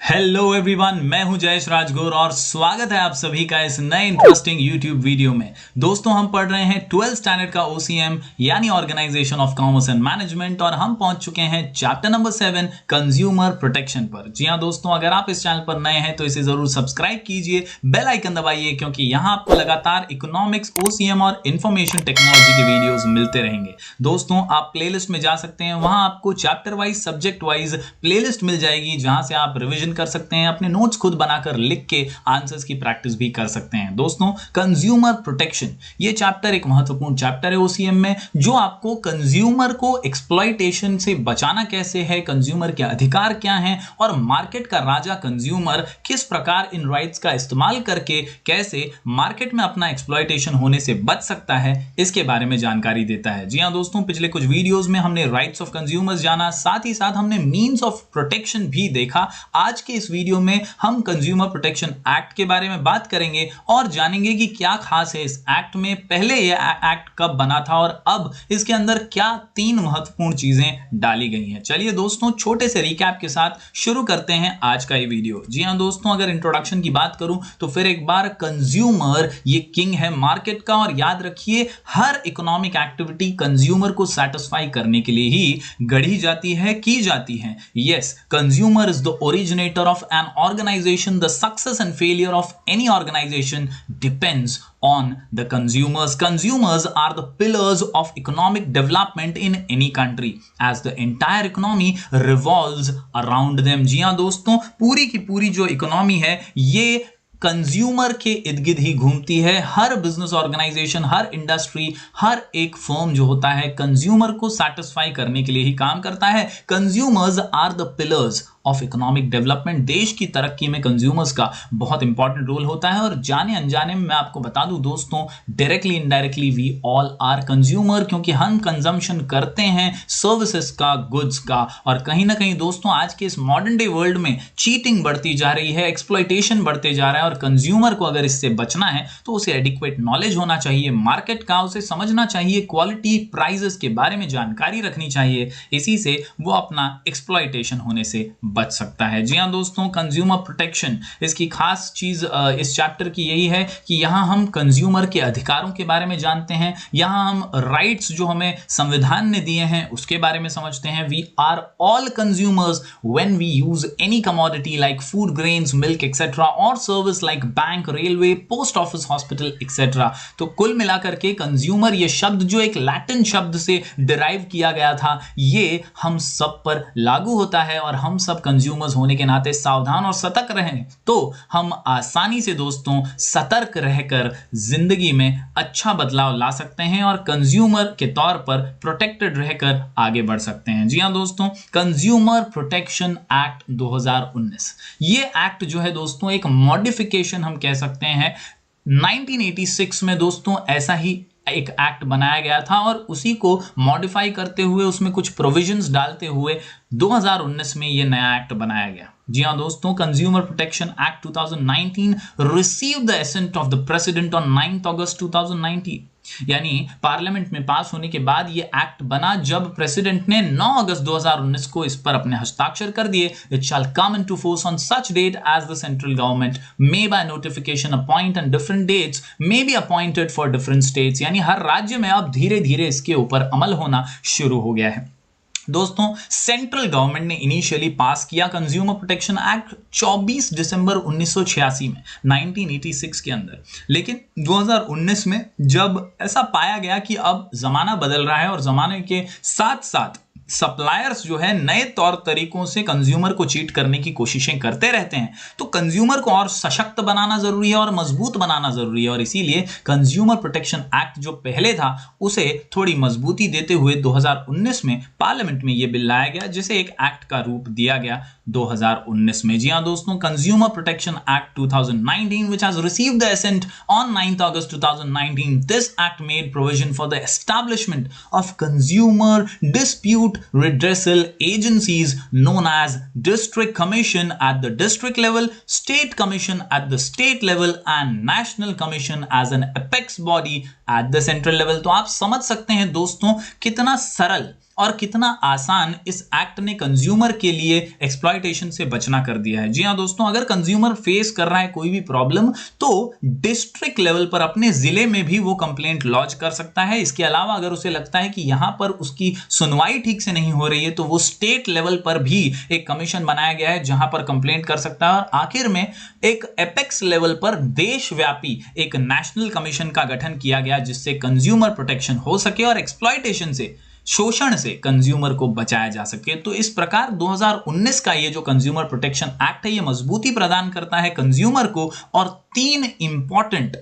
Hello everyone, मैं हूं जयेश राजगुरु और स्वागत है आप सभी का इस नए इंटरेस्टिंग यूट्यूब वीडियो में। दोस्तों, हम पढ़ रहे हैं 12th स्टैंडर्ड का OCM यानी organization of commerce and management और हम पहुंच चुके हैं चैप्टर नंबर 7 कंज्यूमर प्रोटेक्शन पर। जी हां दोस्तों, अगर आप इस चैनल पर नए हैं तो इसे जरूर सब्सक्राइब कीजिए, बेल आइकन दबाइए, क्योंकि यहां आपको लगातार इकोनॉमिक्स, OCM और इंफॉर्मेशन टेक्नोलॉजी के वीडियोस मिलते रहेंगे। दोस्तों, आप प्लेलिस्ट में जा सकते हैं, वहां आपको chapter wise, subject wise playlist मिल जाएगी, जहां से आप रिविजन कर सकते हैं, अपने नोट्स खुद बनाकर लिख के आंसर्स की प्रैक्टिस भी कर सकते हैं। दोस्तों, कंज्यूमर प्रोटेक्शन ये चैप्टर एक महत्वपूर्ण चैप्टर है OCM में, जो आपको कंज्यूमर को एक्सप्लॉयटेशन से बचाना कैसे है, कंज्यूमर के अधिकार क्या हैं और मार्केट का राजा कंज्यूमर किस प्रकार इन राइट्स का इस्तेमाल करके कैसे मार्केट में अपना एक्सप्लॉयटेशन होने से बच सकता है, इसके बारे में जानकारी देता है। जी हां दोस्तों, पिछले कुछ वीडियोस में हमने राइट्स ऑफ कंज्यूमर्स जाना, साथ ही साथ हमने मीन्स ऑफ प्रोटेक्शन भी देखा। आज के इस वीडियो में हम कंज्यूमर प्रोटेक्शन एक्ट के बारे में बात करेंगे और जानेंगे कि क्या खास है इस एक्ट में, पहले यह एक्ट कब बना था और अब इसके अंदर क्या 3 महत्वपूर्ण चीजें डाली गई हैं। चलिए दोस्तों, छोटे से रिकैप के साथ शुरू करते हैं आज का ये वीडियो। जी हां दोस्तों, अगर इंट्रोडक्शन की बात करूं तो फिर एक बार कंज्यूमर ये किंग है मार्केट का, और याद रखिए हर इकोनॉमिक एक्टिविटी कंज्यूमर को सेटिस्फाई करने के लिए ही गढ़ी जाती है, की जाती है। Yes, consumer is the originator of an organization. The success and failure of any organization depends on the consumers. Consumers are the pillars of economic development in any country, as the entire economy revolves around them. जी हाँ दोस्तों, पूरी की पूरी जो economy है ये consumer के इर्द गिर्द ही घूमती है। हर बिजनेस ऑर्गेनाइजेशन, हर इंडस्ट्री, हर एक फर्म जो होता है कंज्यूमर को सेटिस्फाई करने के लिए ही काम करता है। Consumers are the pillars of economic development. देश की तरक्की में कंज्यूमर्स का बहुत इंपॉर्टेंट रोल होता है। और जाने अनजाने में मैं आपको बता दूं दोस्तों, directly indirectly we all are consumer, क्योंकि हम कंजम्पशन करते हैं सर्विसेज का, गुड्स का। और कहीं ना कहीं दोस्तों, आज के इस मॉडर्न डे वर्ल्ड में चीटिंग बढ़ती जा रही है, एक्सप्लॉयटेशन बढ़ते जा रहा है, और कंज्यूमर को अगर इससे बचना है तो उसे एडिक्वेट नॉलेज होना चाहिए मार्केट का, उसे समझना चाहिए, क्वालिटी, प्राइसेस के बारे में जानकारी रखनी चाहिए। इसी से वो अपना एक्सप्लॉयटेशन होने से बच सकता है। जी हां दोस्तों, कंज्यूमर प्रोटेक्शन, इसकी खास चीज इस चैप्टर की यही है कि यहां हम कंज्यूमर के अधिकारों के बारे में जानते हैं, यहां हम राइट्स जो हमें संविधान ने दिए हैं उसके बारे में समझते हैं। We are all consumers when we use any commodity like food, grains, milk etcetera, और service like bank, railway, post office, hospital etcetera. तो कुल मिलाकर के कंज्यूमर ये शब्द जो एक लैटिन शब्द से डिराइव किया गया था, ये हम सब पर लागू होता है, और हम सब कंज्यूमर्स होने के नाते सावधान और सतर्क रहें तो हम आसानी से दोस्तों सतर्क रहकर जिंदगी में अच्छा बदलाव ला सकते हैं और कंज्यूमर के तौर पर प्रोटेक्टेड रहकर आगे बढ़ सकते हैं। जी हां दोस्तों, कंज्यूमर प्रोटेक्शन एक्ट 2019 ये एक्ट जो है दोस्तों एक मॉडिफिकेशन हम कह सकते हैं। 1986 में दोस्तों ऐसा ही एक एक्ट बनाया गया था और उसी को मॉडिफाई करते हुए, उसमें कुछ प्रोविजंस डालते हुए 2019 में ये नया एक्ट बनाया गया। जी हां दोस्तों, consumer protection act 2019 received the ascent of the president on 9 अगस्त 2019। यानी पार्लियामेंट में पास होने के बाद ये एक्ट बना जब प्रेसिडेंट ने 9 अगस्त 2019 को इस पर अपने हस्ताक्षर कर दिए। It shall come into force on such date as the central government may by notification appoint and different dates may be appointed for different states. यानी हर राज्य में अब धीरे धीरे इसके ऊपर अमल होना शुरू हो गया है। दोस्तों, सेंट्रल गवर्नमेंट ने इनिशियली पास किया कंज्यूमर प्रोटेक्शन एक्ट 24 दिसंबर 1986 में, 1986 के अंदर। लेकिन 2019 में जब ऐसा पाया गया कि अब जमाना बदल रहा है और जमाने के साथ साथ सप्लायर्स जो है नए तौर तरीकों से कंज्यूमर को चीट करने की कोशिशें करते रहते हैं, तो कंज्यूमर को और सशक्त बनाना जरूरी है और मजबूत बनाना जरूरी है। और इसीलिए कंज्यूमर प्रोटेक्शन एक्ट जो पहले था उसे थोड़ी मजबूती देते हुए 2019 में पार्लियामेंट में यह बिल लाया गया, जिसे एक एक्ट का रूप दिया गया 2019 में। जी हां दोस्तों, consumer protection act 2019 which has received the assent on 9th August 2019. This act made provision for the establishment of consumer dispute redressal agencies known as District Commission at the district level, State Commission at the state level, and National Commission as an apex body at the central level. तो आप समझ सकते हैं दोस्तों कितना सरल और कितना आसान इस एक्ट ने कंज्यूमर के लिए एक्सप्लॉयटेशन से बचना कर दिया है। जी हाँ दोस्तों, अगर कंज्यूमर फेस कर रहा है कोई भी प्रॉब्लम तो डिस्ट्रिक्ट लेवल पर अपने जिले में भी वो कंप्लेंट लॉन्च कर सकता है। इसके अलावा अगर उसे लगता है कि यहां पर उसकी सुनवाई ठीक से नहीं हो रही है तो वो स्टेट लेवल पर भी एक कमीशन बनाया गया है जहां पर कंप्लेंट कर सकता है। और आखिर में एक एपेक्स लेवल पर देशव्यापी एक नेशनल कमीशन का गठन किया गया जिससे कंज्यूमर प्रोटेक्शन हो सके और एक्सप्लॉयटेशन से, शोषण से कंज्यूमर को बचाया जा सके। तो इस प्रकार 2019 का ये जो कंज्यूमर प्रोटेक्शन एक्ट है ये मजबूती प्रदान करता है कंज्यूमर को और तीन इंपॉर्टेंट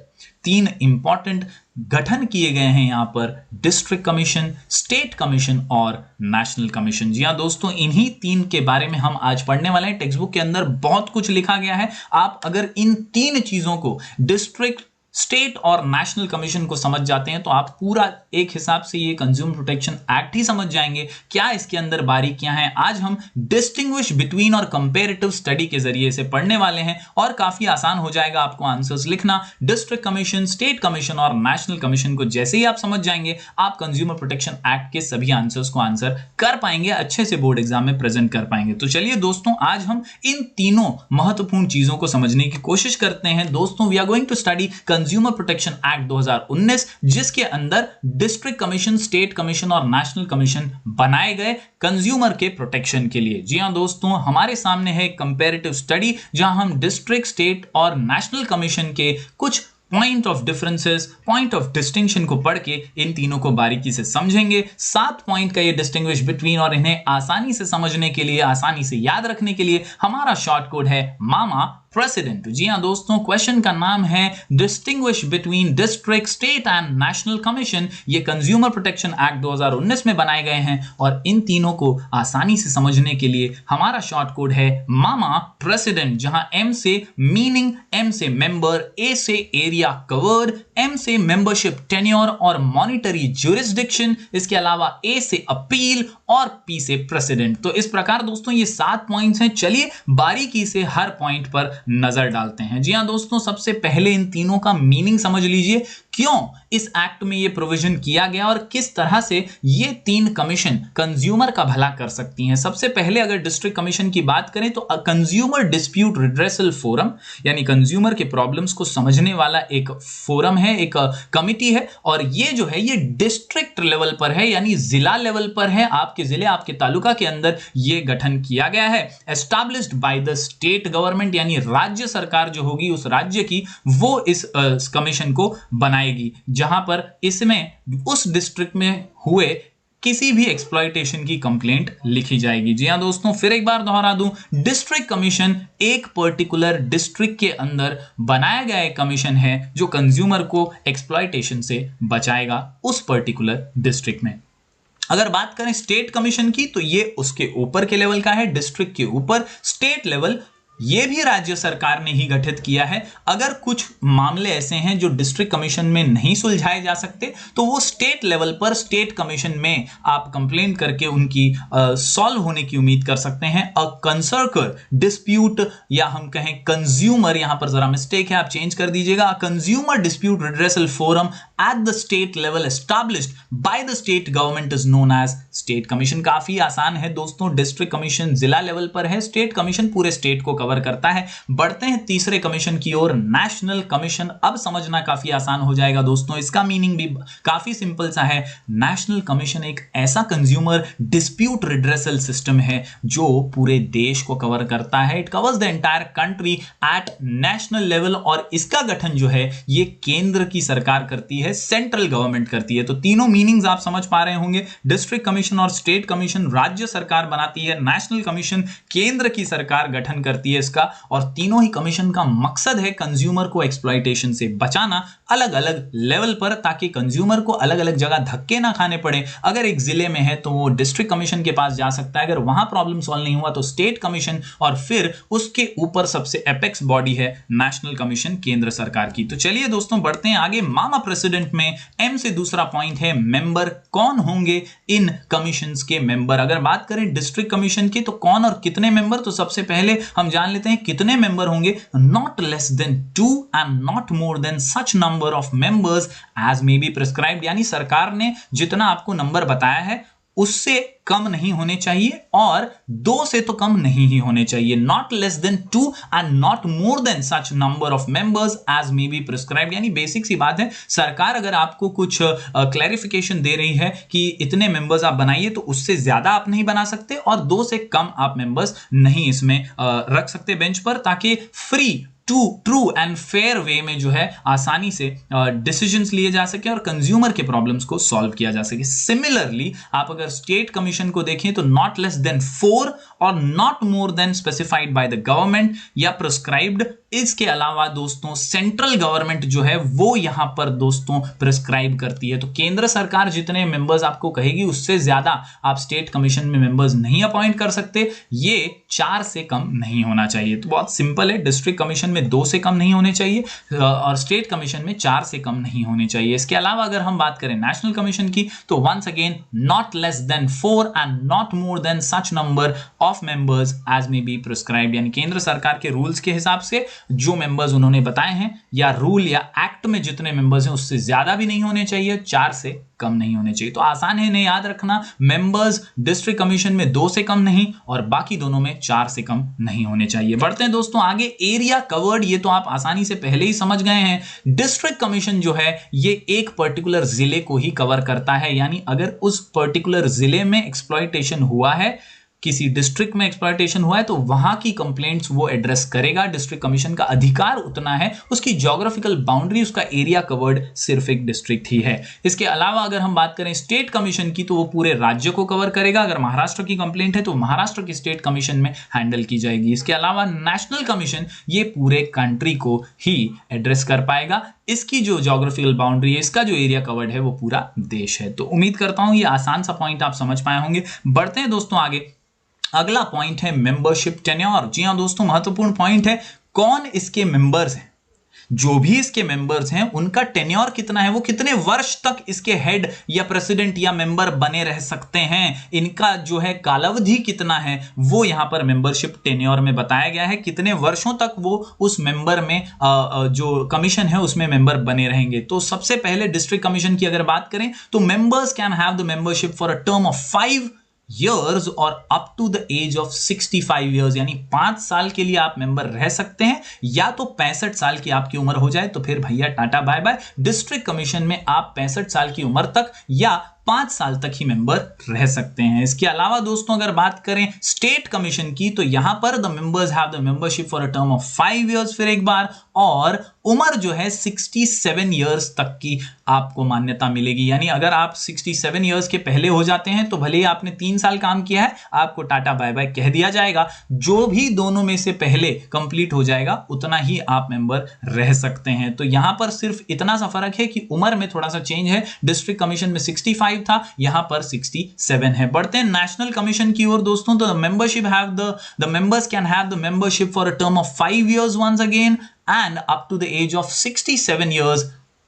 गठन किए गए हैं यहां पर, डिस्ट्रिक्ट कमीशन, स्टेट कमीशन और नेशनल कमीशन। जी हां दोस्तों, इन्हीं तीन के बारे में हम आज पढ़ने वाले हैं। टेक्स्ट बुक के अंदर बहुत कुछ लिखा गया है। आप अगर इन तीन चीजों को, डिस्ट्रिक्ट, स्टेट और नेशनल कमीशन को समझ जाते हैं तो आप पूरा एक हिसाब से ये कंज्यूमर प्रोटेक्शन एक्ट ही समझ जाएंगे। क्या इसके अंदर बारीकियां हैं, आज हम डिस्टिंग्विश बिटवीन और कंपैरेटिव स्टडी के जरिए इसे पढ़ने वाले हैं और काफी आसान हो जाएगा आपको आंसर्स लिखना। डिस्ट्रिक्ट कमीशन, स्टेट कमीशन और नेशनल कमीशन को जैसे ही आप समझ जाएंगे आप कंज्यूमर प्रोटेक्शन एक्ट के सभी आंसर्स को आंसर कर पाएंगे, अच्छे से बोर्ड एग्जाम में प्रेजेंट कर पाएंगे। तो चलिए दोस्तों, आज हम इन तीनों महत्वपूर्ण चीजों को समझने की कोशिश करते हैं। दोस्तों, we are going to study consumer protection act 2019 जिसके अंदर डिस्ट्रिक्ट कमीशन, स्टेट कमीशन और नेशनल कमीशन बनाए गए कंज्यूमर के प्रोटेक्शन के लिए। जी हां दोस्तों, हमारे सामने है कंपैरेटिव स्टडी जहां हम डिस्ट्रिक्ट, स्टेट और नेशनल कमीशन के कुछ point of differences, point of distinction को पढ़ के इन तीनों को बारीकी से समझेंगे। 7 पॉइंट का ये डिस्टिंग्विश बिटवीन और इन्हें आसानी से समझने के लिए, आसानी से याद रखने के लिए हमारा शॉर्ट कोड है मामा प्रेसिडेंट। जी हां दोस्तों, क्वेश्चन का नाम है distinguish between district, state and national commission. ये कंज्यूमर प्रोटेक्शन एक्ट 2019 में बनाए गए हैं और इन तीनों को आसानी से समझने के लिए हमारा शॉर्ट कोड है मामा प्रेसिडेंट, जहां एम से मीनिंग, एम से मेंबर, ए से एरिया कवर्ड, एम से मेंबरशिप टेन्योर और मॉनिटरी ज्यूरिसडिक्शन, इसके अलावा ए से अपील और पी से प्रेसिडेंट। तो इस प्रकार दोस्तों ये 7 पॉइंट्स हैं। चलिए बारीकी से हर पॉइंट पर नजर डालते हैं। जी हां दोस्तों, सबसे पहले इन तीनों का मीनिंग समझ लीजिए, क्यों इस एक्ट में ये प्रोविजन किया गया और किस तरह से ये तीन कमीशन कंज्यूमर का भला कर सकती हैं। सबसे पहले अगर डिस्ट्रिक्ट कमीशन की बात करें तो कंज्यूमर डिस्प्यूट रिड्रेसल फोरम, यानी कंज्यूमर के प्रॉब्लम्स को समझने वाला एक फोरम है, एक कमिटी है और ये जो है ये डिस्ट्रिक्ट लेवल पर है, यानी जिला लेवल पर है। आपके जिले, आपके तालुका के अंदर ये गठन किया गया है। Established by the state government, यानी राज्य सरकार जो होगी उस राज्य की, वो इस कमीशन को बनाएगी जहां पर इसमें उस डिस्ट्रिक्ट में हुए किसी भी एक्सप्लॉयटेशन की कंप्लेंट लिखी जाएगी। जी हां दोस्तों, फिर एक बार दोहरा दूं, डिस्ट्रिक्ट कमीशन एक पर्टिकुलर डिस्ट्रिक्ट के अंदर बनाया गया एक कमीशन है जो कंज्यूमर को एक्सप्लॉयटेशन से बचाएगा उस पर्टिकुलर डिस्ट्रिक्ट में। अगर बात करें स्टेट कमीशन की तो ये उसके ऊपर के लेवल का है, डिस्ट्रिक्ट के ऊपर। स्टेट लेवल ये भी राज्य सरकार ने ही गठित किया है। अगर कुछ मामले ऐसे हैं जो डिस्ट्रिक्ट कमीशन में नहीं सुलझाए जा सकते तो वो स्टेट लेवल पर, स्टेट कमीशन में आप कंप्लेंट करके उनकी सॉल्व होने की उम्मीद कर सकते हैं। अ कंसर्कर डिस्प्यूट, या हम कहें कंज्यूमर, यहां पर जरा मिस्टेक है, आप चेंज कर दीजिएगा, consumer dispute redressal forum at the state level established by the state government is known as state commission. काफी आसान है दोस्तों, डिस्ट्रिक्ट कमीशन जिला लेवल पर है, स्टेट कमीशन पूरे स्टेट को कवर करता है। बढ़ते हैं तीसरे कमीशन की ओर, नेशनल कमीशन। अब समझना काफी आसान हो जाएगा दोस्तों, इसका मीनिंग भी काफी सिंपल सा है। नेशनल कमीशन एक ऐसा कंज्यूमर डिस्प्यूट रिड्रेसल सिस्टम है जो पूरे देश को कवर करता है। It covers the entire country at national level और इसका गठन जो है ये केंद्र की सरकार करती है, सेंट्रल गवर्नमेंट करती है। तो तीनों मीनिंग्स आप समझ पा रहे होंगे। डिस्ट्रिक्ट कमीशन और स्टेट कमीशन राज्य सरकार बनाती है, नेशनल कमीशन केंद्र की सरकार गठन करती है इसका, और तीनों ही कमीशन का मकसद है कंज्यूमर को एक्सप्लॉयटेशन से बचाना अलग अलग लेवल पर, ताकि कंज्यूमर को अलग अलग जगह धक्के ना खाने पड़े। अगर एक जिले में है तो वो डिस्ट्रिक्ट कमीशन के पास जा सकता है, अगर वहां प्रॉब्लम सॉल्व नहीं हुआ तो स्टेट कमीशन, और फिर उसके ऊपर सबसे एपेक्स बॉडी है नेशनल कमीशन केंद्र सरकार की। तो चलिए दोस्तों बढ़ते हैं आगे। मामा प्रेसिडेंट में एम से दूसरा पॉइंट है मेंबर। कौन होंगे इन कमीशंस के मेंबर? अगर बात करें डिस्ट्रिक्ट कमीशन की तो कौन और कितने मेंबर, तो सबसे पहले हम जान लेते हैं कितने मेंबर होंगे। Not less than 2 and not more than such number of members as may be prescribed, यानी सरकार ने जितना आपको नंबर बताया है उससे कम नहीं होने चाहिए और 2 से तो कम नहीं ही होने चाहिए, not less than 2 and not more than such number of members as may be prescribed. यानी बेसिक सी बात है, सरकार अगर आपको कुछ क्लैरिफिकेशन दे रही है कि इतने मेंबर्स आप बनाइए, तो उससे ज्यादा आप नहीं बना सकते और 2 से कम आप मेंबर्स नहीं इसमें रख सकते बेंच पर, ताकि फ्री ट्रू एंड फेयर वे में जो है आसानी से डिसीजंस लिए जा सके और कंज्यूमर के प्रॉब्लम्स को सॉल्व किया जा सके। सिमिलरली आप अगर स्टेट कमीशन को देखें तो नॉट लेस देन 4 और not more then specified by the government या प्रिस्क्राइब्ड। इसके अलावा दोस्तों सेंट्रल गवर्नमेंट जो है वो यहां पर दोस्तों प्रिस्क्राइब करती है। तो केंद्र सरकार जितने मेंबर्स आपको कहेगी उससे ज्यादा आप स्टेट कमीशन में मेंबर्स नहीं अपॉइंट कर सकते। ये 4 से कम नहीं होना चाहिए। तो बहुत सिंपल है, डिस्ट्रिक्ट कमीशन में 2 से कम नहीं होने चाहिए और स्टेट कमीशन में 4 से कम नहीं होने चाहिए। इसके अलावा अगर हम बात करें नेशनल कमीशन की तो once again not less than 4 and not more than such number of members as may be prescribed. यानी केंद्र सरकार के रूल्स के हिसाब से जो मेंबर्स उन्होंने बताए हैं या रूल या एक्ट में जितने मेंबर्स हैं उससे ज्यादा भी नहीं होने चाहिए, 4 से कम नहीं होने चाहिए। तो आसान है इन्हें याद रखना, मेंबर्स डिस्ट्रिक्ट कमीशन में 2 से कम नहीं और बाकी दोनों में 4 से कम नहीं होने चाहिए। बढ़ते हैं दोस्तों आगे, एरिया कवर्ड, ये तो आप आसानी से पहले ही समझ गए हैं। डिस्ट्रिक्ट कमीशन जो है ये एक पर्टिकुलर जिले को ही कवर करता है। यानी अगर उस पर्टिकुलर जिले में एक्सप्लॉयटेशन हुआ है, किसी डिस्ट्रिक्ट में एक्सप्लॉयटेशन हुआ है, तो वहां की कंप्लेंट्स वो एड्रेस करेगा। डिस्ट्रिक्ट कमीशन का अधिकार उतना है, उसकी ज्योग्राफिकल बाउंड्री, उसका एरिया कवर्ड सिर्फ एक डिस्ट्रिक्ट ही है। इसके अलावा अगर हम बात करें स्टेट कमीशन की तो वो पूरे राज्य को कवर करेगा। अगर महाराष्ट्र की कंप्लेंट है तो महाराष्ट्र की स्टेट कमीशन में हैंडल की जाएगी। इसके अलावा नेशनल कमीशन ये पूरे कंट्री को ही एड्रेस कर पाएगा। इसकी जो ज्योग्राफिकल बाउंड्री है, इसका जो एरिया कवर्ड है वो पूरा देश है। तो उम्मीद करता हूं ये आसान सा पॉइंट आप समझ पाए होंगे। बढ़ते हैं दोस्तों आगे, अगला पॉइंट है मेंबरशिप टेन्योर। जी हां दोस्तों, महत्वपूर्ण पॉइंट है। कौन इसके मेंबर्स हैं, जो भी इसके मेंबर्स हैं उनका टेन्योर कितना है, वो कितने वर्ष तक इसके हेड या प्रेसिडेंट या मेंबर बने रह सकते हैं, इनका जो है कालावधि कितना है, वो यहां पर मेंबरशिप टेन्योर में बताया गया है। कितने वर्षों तक वो उस मेंबर में जो कमीशन है उसमें मेंबर बने रहेंगे। तो सबसे पहले डिस्ट्रिक्ट कमीशन की अगर बात करें तो members can have the membership for a term of 5 years और up to the age of 65 years। यानी 5 साल के लिए आप मेंबर रह सकते हैं, या तो 65 साल की आपकी उम्र हो जाए तो फिर भैया tata bye bye. District commission में आप 65 साल की उम्र तक या 5 साल तक ही मेंबर रह सकते हैं। इसके अलावा दोस्तों अगर बात करें स्टेट कमीशन की तो यहां पर the members have the membership for a term of 5 years फिर एक बार, और उम्र जो है 67 years तक की आपको मान्यता मिलेगी। यानी अगर आप 67 years के पहले हो जाते हैं तो भले ही आपने 3 साल काम किया है, आपको टाटा बाय बाय कह दिया जाएगा। जो भी दोनों में से पहले कंप्लीट हो जाएगा उतना ही आप मेंबर रह सकते हैं। तो यहां पर सिर्फ इतना सा फर्क है कि उम्र में थोड़ा सा चेंज है। डिस्ट्रिक्ट कमीशन में 65 था, यहां पर 67 है। बढ़ते हैं नेशनल कमीशन की ओर दोस्तों। तो the members can have the membership for a term of 5 years once again and up to the age of 67 years।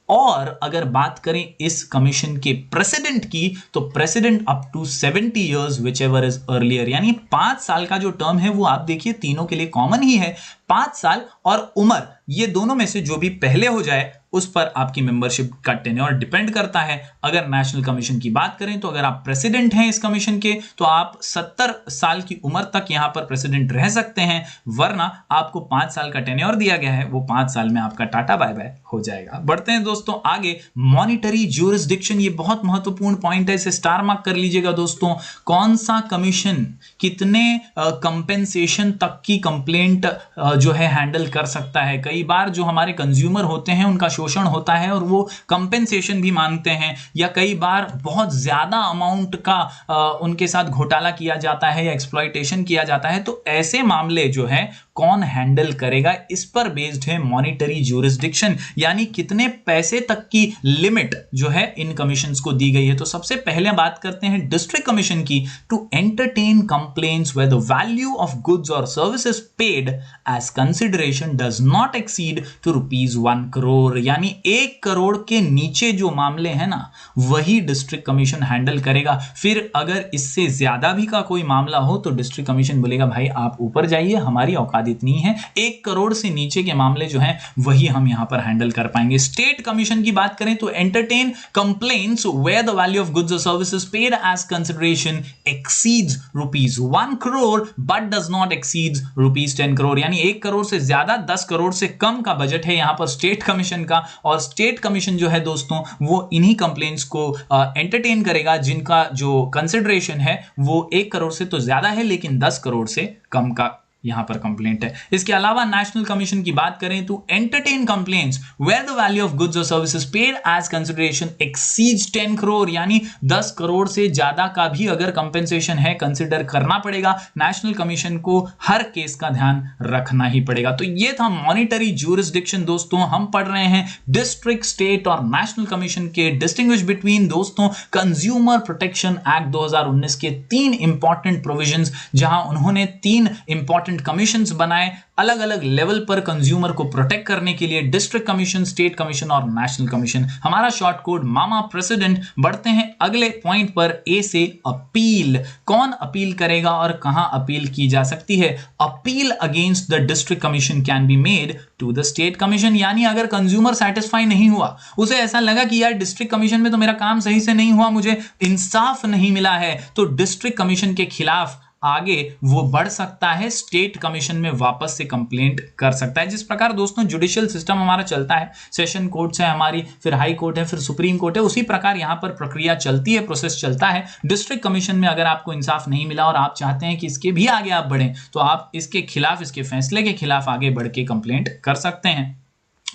और अगर बात करें इस कमीशन के प्रेसिडेंट की तो president up to 70 years whichever is earlier. यानी 5 साल का जो टर्म है वो आप देखिए तीनों के लिए कॉमन ही है। 5 साल और उम्र, ये दोनों में से जो भी पहले हो जाए उस पर आपकी मेंबरशिप का टेन्योर डिपेंड करता है। अगर नेशनल कमीशन की बात करें तो अगर आप प्रेसिडेंट हैं इस कमीशन के तो आप 70 साल की उम्र तक यहां पर प्रेसिडेंट रह सकते हैं, वरना आपको 5 साल का टेन्योर दिया गया है, वो 5 साल में आपका टाटा बाय बाय हो जाएगा। बढ़ते हैं दोस्तों आगे, मॉनिटरी ज्यूरिसडिक्शन, ये बहुत महत्वपूर्ण पॉइंट है, इसे स्टार मार्क कर लीजिएगा दोस्तों। कौन सा कमीशन कितने कंपेंसेशन तक की कंप्लेंट जो है हैंडल कर सकता है। कई बार जो हमारे कंज्यूमर होते हैं उनका शोषण होता है और वो कंपेंसेशन भी मांगते हैं, या कई बार बहुत ज्यादा अमाउंट का उनके साथ घोटाला किया जाता है या एक्सप्लॉयटेशन किया जाता है। तो ऐसे मामले जो है कौन हैंडल करेगा, इस पर बेस्ड है मॉनिटरी ज्यूरिसडिक्शन, यानी कितने पैसे तक की लिमिट जो है इन कमीशंस को दी गई है। तो सबसे पहले बात करते हैं डिस्ट्रिक्ट कमीशन की। To entertain complaints where the value of goods और services paid as consideration does not exceed to ₹1 crore। यानी 1 करोड़ के नीचे जो मामले हैं ना वही डिस्ट्रिक्ट कमीशन हैंडल करेगा। फिर अगर इससे ज्यादा भी का कोई मामला हो तो डिस्ट्रिक्ट कमीशन बोलेगा भाई आप ऊपर जाइए, हमारी औकात इतनी है, 1 करोड़ से नीचे के मामले जो हैं वही हम यहां पर हैंडल कर पाएंगे। स्टेट कमीशन की बात करें तो entertain complaints where the value of goods और services paid as consideration exceeds ₹1 crore but does not exceeds ₹10 crore, यानी 1 करोड़ से ज्यादा 10 करोड़ से कम का बजट है यहां पर स्टेट कमीशन का। और स्टेट कमीशन जो है दोस्तों वो इन्हीं कंप्लेंट्स को एंटरटेन करेगा जिनका जो कंसिडरेशन है वो 1 करोड़ से तो ज्यादा है लेकिन 10 करोड़ से कम का यहां पर कंप्लेंट है। इसके अलावा नेशनल कमीशन की बात करें तो entertain complaints where the value of goods और services paid as consideration exceeds 10 crore, यानी 10 करोड़ से ज्यादा का भी अगर कंपेंसेशन है कंसिडर करना पड़ेगा, नेशनल कमीशन को हर केस का ध्यान रखना ही पड़ेगा। तो ये था मॉनिटरी ज्यूरिसडिक्शन। दोस्तों हम पढ़ रहे हैं डिस्ट्रिक्ट, स्टेट और नेशनल कमीशन के डिस्टिंग्विश बिटवीन दोस्तों कंज्यूमर प्रोटेक्शन एक्ट 2019 के 3 इंपॉर्टेंट प्रोविजंस, जहां उन्होंने 3 इंपॉर्टेंट कमीशंस बनाए अलग अलग लेवल पर कंज्यूमर को प्रोटेक्ट करने के लिए, डिस्ट्रिक्ट कमीशन, स्टेट कमीशन और नेशनल कमीशन। हमारा शॉर्ट कोड मामा प्रेसिडेंट। बढ़ते हैं अगले पॉइंट पर, ए से अपील। कौन अपील करेगा और कहां अपील की जा सकती है? Appeal against the district commission can be made to the state commission, यानी अगर कंज्यूमर सेटिस्फाई नहीं हुआ, उसे ऐसा लगा कि यार डिस्ट्रिक्ट कमीशन में तो मेरा काम सही से नहीं हुआ, मुझे इंसाफ नहीं मिला है, तो डिस्ट्रिक्ट कमीशन के खिलाफ आगे वो बढ़ सकता है, स्टेट कमीशन में वापस से कंप्लेंट कर सकता है। जिस प्रकार दोस्तों जुडिशियल सिस्टम हमारा चलता है, सेशन कोर्ट्स है हमारी, फिर हाई कोर्ट है, फिर सुप्रीम कोर्ट है, उसी प्रकार यहां पर प्रक्रिया चलती है, प्रोसेस चलता है। डिस्ट्रिक्ट कमीशन में अगर आपको इंसाफ नहीं मिला और आप चाहते हैं कि इसके भी आगे आप बढ़ें, तो आप इसके खिलाफ, इसके फैसले के खिलाफ आगे बढ़ के कंप्लेंट कर सकते हैं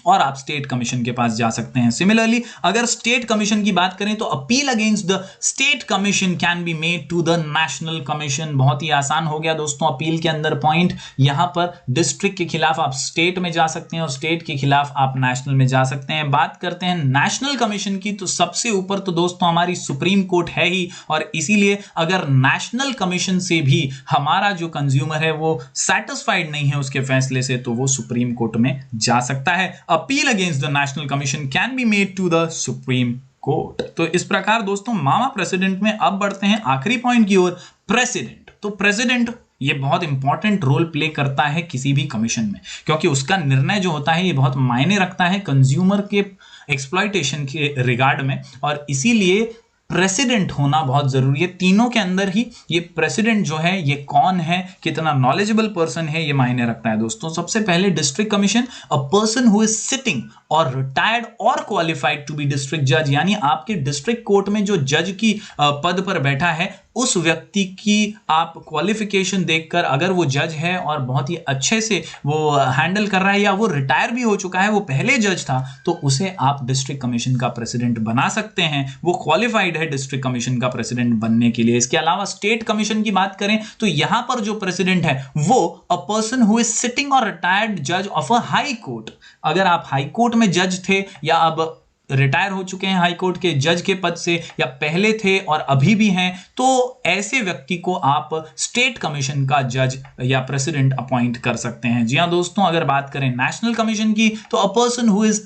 और आप स्टेट कमीशन के पास जा सकते हैं। सिमिलरली अगर स्टेट कमीशन की बात करें तो appeal against the state commission can be made to the national commission. बहुत ही आसान हो गया दोस्तों अपील के अंदर पॉइंट। यहां पर डिस्ट्रिक्ट के खिलाफ आप स्टेट में जा सकते हैं और स्टेट के खिलाफ आप नेशनल में जा सकते हैं। बात करते हैं नेशनल कमीशन की, तो सबसे ऊपर तो दोस्तों हमारी सुप्रीम कोर्ट है ही, और इसीलिए अगर नेशनल कमीशन से भी हमारा जो कंज्यूमर है वो सेटिस्फाइड नहीं है उसके फैसले से, तो वो सुप्रीम कोर्ट में जा सकता है। Appeal against the national commission can be made to the supreme court. तो इस प्रकार दोस्तों मामा प्रेसिडेंट में अब बढ़ते हैं आखिरी पॉइंट की ओर, प्रेसिडेंट। तो प्रेसिडेंट ये बहुत इंपॉर्टेंट रोल प्ले करता है किसी भी कमीशन में, क्योंकि उसका निर्णय जो होता है ये बहुत मायने रखता है कंज्यूमर के एक्सप्लॉयटेशन के रिगार्ड में, और इसीलिए प्रेसिडेंट होना बहुत जरूरी है। तीनों के अंदर ही ये प्रेसिडेंट जो है ये कौन है, कितना नॉलेजेबल पर्सन है, ये मायने रखता है दोस्तों। सबसे पहले district commission, a person who is sitting और रिटायर्ड और क्वालिफाइड टू बी डिस्ट्रिक्ट जज, यानी आपके डिस्ट्रिक्ट कोर्ट में जो जज की पद पर बैठा है उस व्यक्ति की आप क्वालिफिकेशन देखकर, अगर वो जज है और बहुत ही अच्छे से वो हैंडल कर रहा है या वो रिटायर भी हो चुका है, वो पहले जज था, तो उसे आप डिस्ट्रिक्ट कमीशन का प्रेसिडेंट बना सकते हैं। वो क्वालिफाइड है डिस्ट्रिक्ट कमीशन का प्रेसिडेंट बनने के लिए। इसके अलावा स्टेट कमीशन की बात करें तो यहां पर जो प्रेसिडेंट है वो a person who is sitting और रिटायर्ड जज ऑफ अ हाई कोर्ट। अगर आप हाई कोर्ट में जज थे या अब रिटायर हो चुके हैं हाई कोर्ट के जज के पद से, या पहले थे और अभी भी हैं, तो ऐसे व्यक्ति को आप स्टेट कमीशन का जज या प्रेसिडेंट अपॉइंट कर सकते हैं। जी हां दोस्तों, अगर बात करें नेशनल कमीशन की तो अ पर्सन हु इज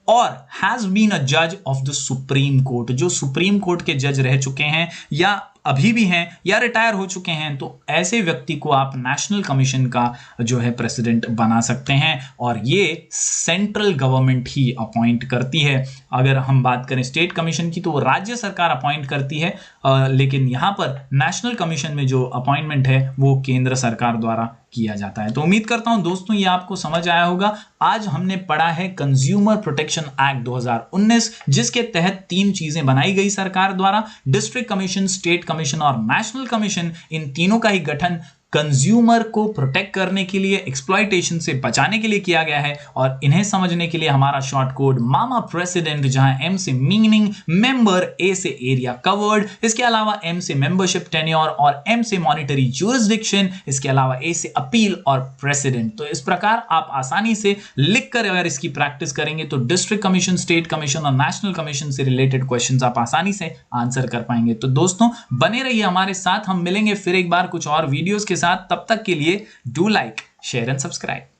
और हैज बीन अ जज ऑफ द सुप्रीम कोर्ट, जो सुप्रीम कोर्ट के जज रह चुके हैं या अभी भी हैं या रिटायर हो चुके हैं, तो ऐसे व्यक्ति को आप नेशनल कमीशन का जो है प्रेसिडेंट बना सकते हैं, और ये सेंट्रल गवर्नमेंट ही अपॉइंट करती है। अगर हम बात करें स्टेट कमीशन की तो वो राज्य सरकार अपॉइंट करती है, लेकिन यहां पर नेशनल कमीशन में जो अपॉइंटमेंट है वो केंद्र सरकार द्वारा किया जाता है। तो उम्मीद करता हूं दोस्तों ये आपको समझ आया होगा। आज हमने पढ़ा है कंज्यूमर प्रोटेक्शन एक्ट 2019, जिसके तहत 3 चीजें बनाई गई सरकार द्वारा, डिस्ट्रिक्ट कमीशन, स्टेट कमीशन और नेशनल कमीशन। इन तीनों का ही गठन कंज्यूमर को प्रोटेक्ट करने के लिए, एक्सप्लॉयटेशन से बचाने के लिए किया गया है, और इन्हें समझने के लिए हमारा शॉर्ट कोड मामा प्रेसिडेंट, जहां एम से मीनिंग, मेंबर, ए से एरिया कवर्ड, इसके अलावा एम से मेंबरशिप टेन्योर और एम से मॉनिटरी ज्यूरिसडिक्शन, इसके अलावा ए से अपील और प्रेसिडेंट। तो इस प्रकार आप आसानी से लिखकर अगर इसकी प्रैक्टिस करेंगे तो डिस्ट्रिक्ट कमीशन, स्टेट कमीशन और नेशनल कमीशन से रिलेटेड क्वेश्चंस आप आसानी से आंसर कर पाएंगे। तो दोस्तों बने रहिए हमारे साथ, हम मिलेंगे फिर एक बार कुछ और वीडियोस के साथ। तब तक के लिए do like, share and subscribe.